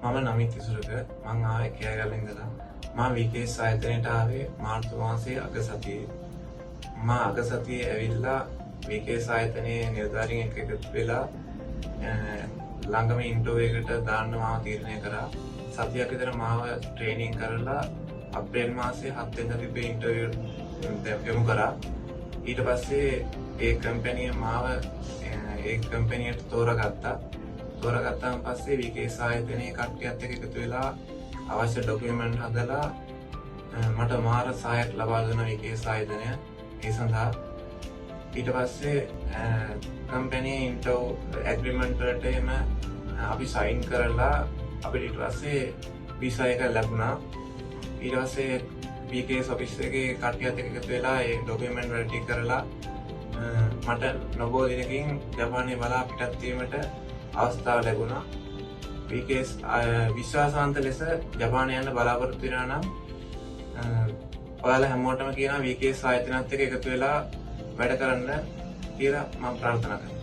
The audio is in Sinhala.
මම නමිත් ඉසුරක මං ආවේ කෑගල්ලෙන් ඉඳලා මම විකේස් ආයතනයට ආවේ මාර්තු මාසයේ අග සතියේ මම අග සතියේ ඇවිල්ලා විකේස් ආයතනයේ නිලධාරීන් එක්ක එකතු වෙලා ළඟම ඉන්ටර්විව් එකට දාන්න මාව තීරණය කරා සතියක් විතර මාව ට්‍රේනින් කරලා අප්‍රේල් මාසයේ 7 වෙනිදා තිබ්බේ ඉන්ටර්විව් යොමු කරා ඊට පස්සේ ඒ කම්පැනි මාව ඒ කම්පැනියට තෝරගත්තාන් පස්සේ විකේස් ආයතනයේ කට්ටියත් එක්ක එකතු වෙලා අවශ්‍ය ඩොකියුමන්ට් හදලා මට මාර සහායක් ලබා දුන්න විකේස් ආයතනය ඒ සඳහා ඊට පස්සේ කම්පැනි ඉන්ටර්විව් ඇග්‍රීමන්ට් වලට එම අපි සයින් කරලා අපිට ඊට පස්සේ වීසා එක ලැබුණා ඊට පස්සේ විකේස් ඔෆිස් එකේ කට්ටියත් එක්ක එකතු වෙලා ඒ ඩොකියුමන්ට් වල ටික කරලා මට නොබෝ දිනකින් ජපානයේ බලා පිටත් වීමට අවස්ථාව ලැබුණා විකේස් විශ්වාසාන්ත ලෙස ජපානය යන්න බලාපොරොත්තු වෙනා නම් ඔයාලා හැමෝටම කියනවා විකේස් ආයතනත් එක්ක එකතු වෙලා වැඩ කරන්න කියලා මම ප්‍රාර්ථනා කරනවා